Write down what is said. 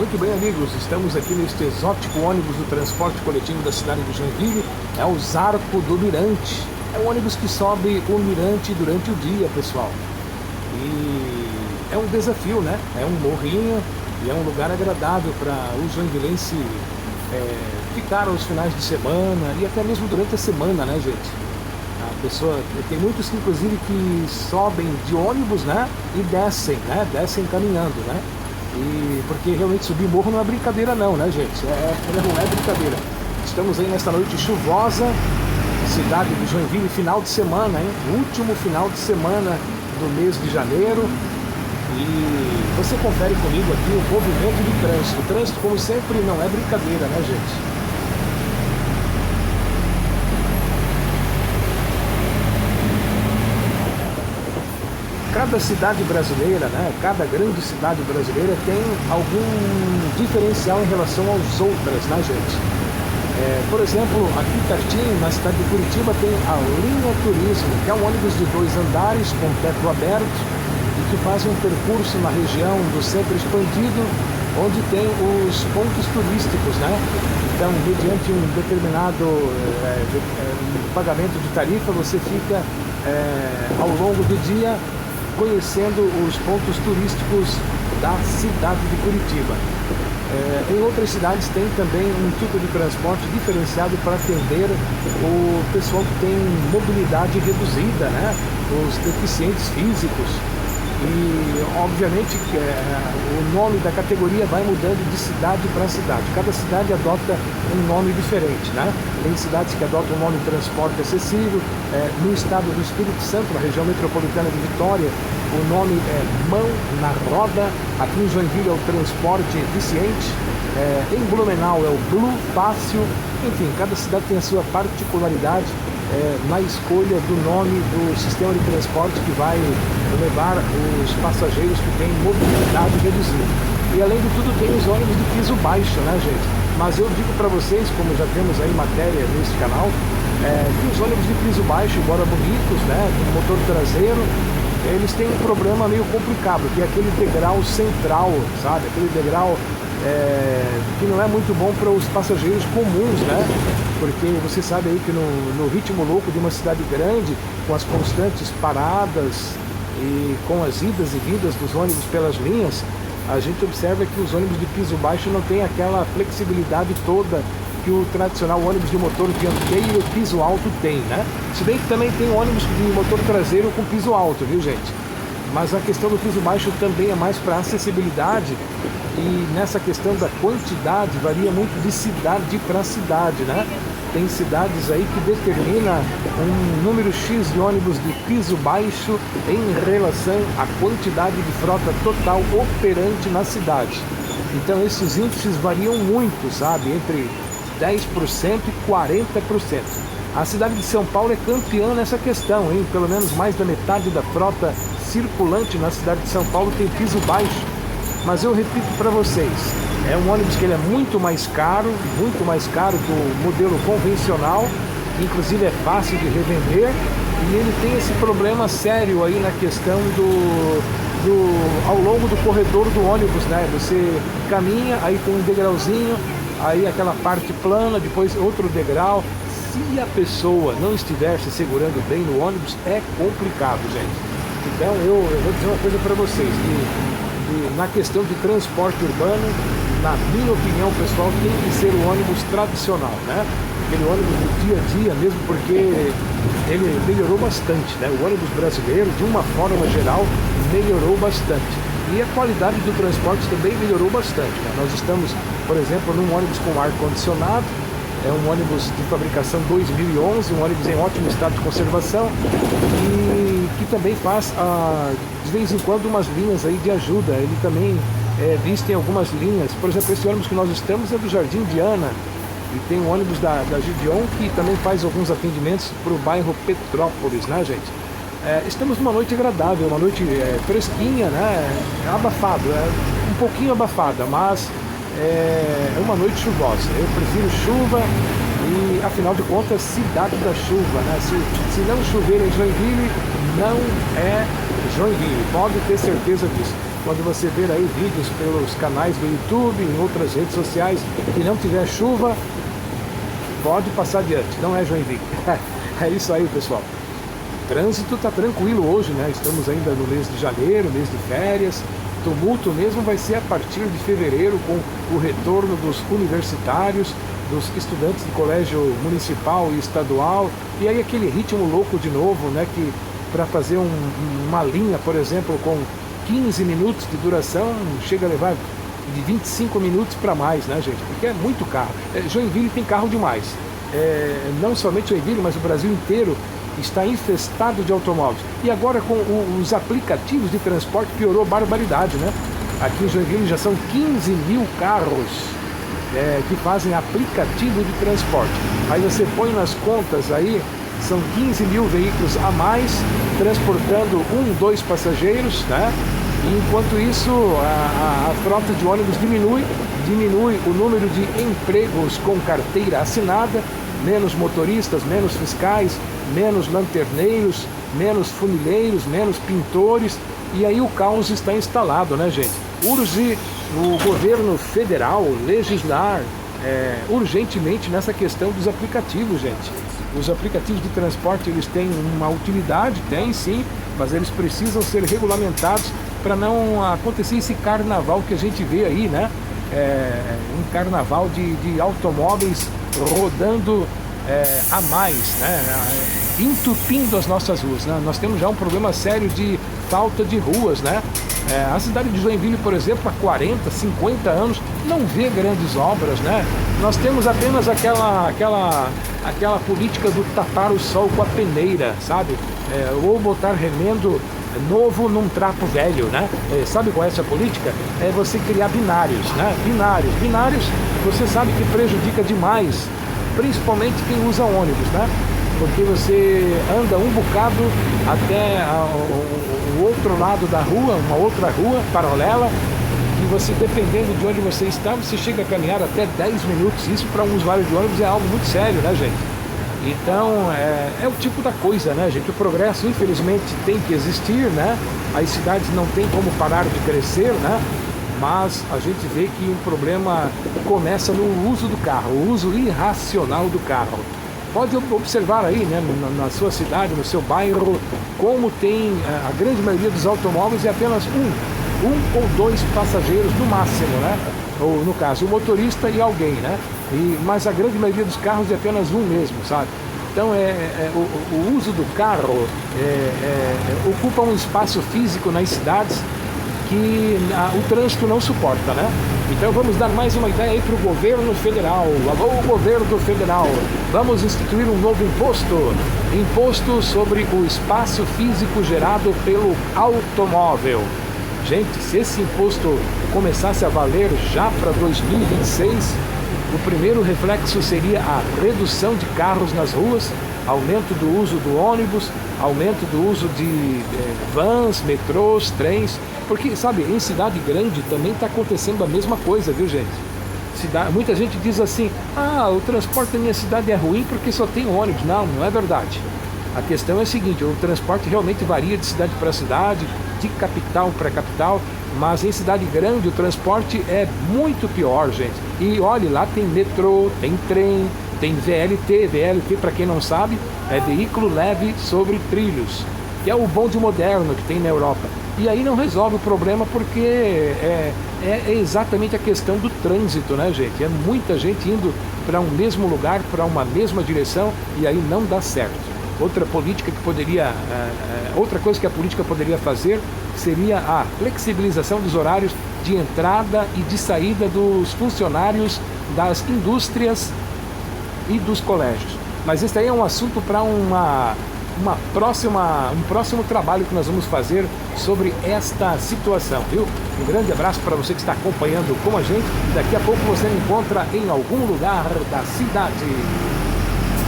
Muito bem, amigos, estamos aqui neste exótico ônibus do transporte coletivo da cidade de Joinville. É o Zarco do Mirante. É um ônibus que sobe o Mirante durante o dia, pessoal. E é um desafio, né? É um morrinho e é um lugar agradável para o joinvilense ficar aos finais de semana e até mesmo durante a semana, né, gente? A pessoa, tem muitos que inclusive que sobem de ônibus, né? E descem, né? Descem caminhando, né? E porque realmente subir morro não é brincadeira não, né, gente? Não é brincadeira. Estamos aí nesta noite chuvosa, cidade de Joinville, final de semana, hein? Último final de semana do mês de janeiro. E você confere comigo aqui o movimento de trânsito. O trânsito, como sempre, não é brincadeira, né, gente? Cada cidade brasileira, né, cada grande cidade brasileira tem algum diferencial em relação às outras, né, gente? Por exemplo, aqui pertinho, na cidade de Curitiba, tem a Linha Turismo, que é um ônibus de 2 andares com teto aberto e que faz um percurso na região do centro expandido, onde tem os pontos turísticos, né? Então, mediante um determinado pagamento de tarifa, você fica ao longo do dia conhecendo os pontos turísticos da cidade de Curitiba. Em outras cidades tem também um tipo de transporte diferenciado para atender o pessoal que tem mobilidade reduzida, né? Os deficientes físicos. E obviamente o nome da categoria vai mudando de cidade para cidade. Cada cidade adota um nome diferente, né? Tem cidades que adotam o nome transporte acessível. No estado do Espírito Santo, na região metropolitana de Vitória, o nome é Mão na Roda. Aqui em Joinville é o transporte eficiente. Em Blumenau é o Blu Fácil. Enfim, cada cidade tem a sua particularidade na escolha do nome do sistema de transporte que vai levar os passageiros que têm mobilidade reduzida. E além de tudo tem os ônibus de piso baixo, né, gente? Mas eu digo para vocês, como já temos aí matéria nesse canal, que os ônibus de piso baixo, embora bonitos, né, com motor traseiro, eles têm um problema meio complicado, que é aquele degrau central, sabe? Aquele degrau que não é muito bom para os passageiros comuns, né? Porque você sabe aí que no ritmo louco de uma cidade grande, com as constantes paradas e com as idas e vindas dos ônibus pelas linhas, a gente observa que os ônibus de piso baixo não têm aquela flexibilidade toda que o tradicional ônibus de motor dianteiro e piso alto tem, né? Se bem que também tem ônibus de motor traseiro com piso alto, viu, gente? Mas a questão do piso baixo também é mais para acessibilidade, e nessa questão da quantidade varia muito de cidade para cidade, né? Tem cidades aí que determina um número X de ônibus de piso baixo em relação à quantidade de frota total operante na cidade. Então esses índices variam muito, sabe? Entre 10% e 40%. A cidade de São Paulo é campeã nessa questão, hein? Pelo menos mais da metade da frota circulante na cidade de São Paulo tem piso baixo. Mas eu repito para vocês, é um ônibus que ele é muito mais caro que o modelo convencional, inclusive é fácil de revender, e ele tem esse problema sério aí na questão ao longo do corredor do ônibus, né? Você caminha, aí tem um degrauzinho, aí aquela parte plana, depois outro degrau. Se a pessoa não estiver se segurando bem no ônibus, é complicado, gente. Então eu vou dizer uma coisa para vocês, na questão de transporte urbano, na minha opinião, pessoal, tem que ser o ônibus tradicional, né? Aquele ônibus do dia a dia mesmo, porque ele melhorou bastante, né? O ônibus brasileiro, de uma forma geral, melhorou bastante. E a qualidade do transporte também melhorou bastante, né? Nós estamos, por exemplo, num ônibus com ar-condicionado, é um ônibus de fabricação 2011, um ônibus em ótimo estado de conservação e que também faz, de vez em quando, umas linhas aí de ajuda. Ele também viste em algumas linhas. Por exemplo, esse ônibus que nós estamos é do Jardim Diana e tem um ônibus da Gideon que também faz alguns atendimentos para o bairro Petrópolis, né, gente? Estamos numa noite agradável, uma noite fresquinha, né? Abafado, um pouquinho abafada, mas é uma noite chuvosa. Eu prefiro chuva e, afinal de contas, cidade da chuva, né? Se não chover em Joinville, não é Joinville, pode ter certeza disso. quando você ver aí vídeos pelos canais do YouTube, em outras redes sociais, e não tiver chuva, pode passar adiante, não é Joinville. É isso aí, pessoal. O trânsito está tranquilo hoje, né? Estamos ainda no mês de janeiro, mês de férias. Tumulto mesmo vai ser a partir de fevereiro, com o retorno dos universitários, dos estudantes de colégio municipal e estadual, e aí aquele ritmo louco de novo, né? Que para fazer uma linha, por exemplo, com 15 minutos de duração, chega a levar de 25 minutos para mais, né, gente? Porque é muito carro. Joinville tem carro demais. Não somente Joinville, mas o Brasil inteiro está infestado de automóveis. E agora com os aplicativos de transporte piorou barbaridade, né? Aqui em Joinville já são 15 mil carros que fazem aplicativo de transporte. Aí você põe nas contas aí, são 15 mil veículos a mais, transportando 2 passageiros, né? E enquanto isso, a frota de ônibus diminui o número de empregos com carteira assinada, menos motoristas, menos fiscais, menos lanterneiros, menos funileiros, menos pintores, e aí o caos está instalado, né, gente? Urge o governo federal legislar urgentemente nessa questão dos aplicativos, gente. Os aplicativos de transporte, eles têm uma utilidade, tem sim, mas eles precisam ser regulamentados para não acontecer esse carnaval que a gente vê aí, né? Um carnaval de automóveis rodando a mais, né? Entupindo as nossas ruas, né? Nós temos já um problema sério de falta de ruas, né? A cidade de Joinville, por exemplo, há 40, 50 anos não vê grandes obras, né? Nós temos apenas aquela política do tapar o sol com a peneira, sabe? Ou botar remendo novo num trapo velho, né? Sabe qual é essa política? É você criar binários, né? Binários, você sabe que prejudica demais, principalmente quem usa ônibus, né? Porque você anda um bocado até o outro lado da rua, uma outra rua paralela, e você, dependendo de onde você está, você chega a caminhar até 10 minutos. Isso para um usuário de ônibus é algo muito sério, né, gente? Então, é o tipo da coisa, né, gente? O progresso, infelizmente, tem que existir, né? As cidades não têm como parar de crescer, né? Mas a gente vê que o problema começa no uso do carro, o uso irracional do carro. Pode observar aí, né, na sua cidade, no seu bairro, como tem a grande maioria dos automóveis é apenas um ou 2 passageiros no máximo, né? Ou no caso, o motorista e alguém, né? Mas a grande maioria dos carros é apenas um mesmo, sabe? Então o uso do carro ocupa um espaço físico nas cidades que o trânsito não suporta, né? Então vamos dar mais uma ideia aí para o governo federal. Alô, governo federal, vamos instituir um novo imposto sobre o espaço físico gerado pelo automóvel. Gente, se esse imposto começasse a valer já para 2026, o primeiro reflexo seria a redução de carros nas ruas, aumento do uso do ônibus, aumento do uso de vans, metrôs, trens, porque, sabe, em cidade grande também está acontecendo a mesma coisa, viu, gente? Muita gente diz assim, o transporte da minha cidade é ruim porque só tem ônibus. Não, não é verdade. A questão é a seguinte, o transporte realmente varia de cidade para cidade, de capital para capital, mas em cidade grande o transporte é muito pior, gente. E olhe, lá tem metrô, tem trem, tem VLT. VLT, para quem não sabe, é veículo leve sobre trilhos, que é o bonde moderno que tem na Europa. E aí não resolve o problema porque é exatamente a questão do trânsito, né, gente? É muita gente indo para um mesmo lugar, para uma mesma direção, e aí não dá certo. Outra coisa que a política poderia fazer seria a flexibilização dos horários de entrada e de saída dos funcionários das indústrias e dos colégios. Mas esse aí é um assunto para um próximo trabalho que nós vamos fazer sobre esta situação, viu? Um grande abraço para você que está acompanhando com a gente, e daqui a pouco você me encontra em algum lugar da cidade.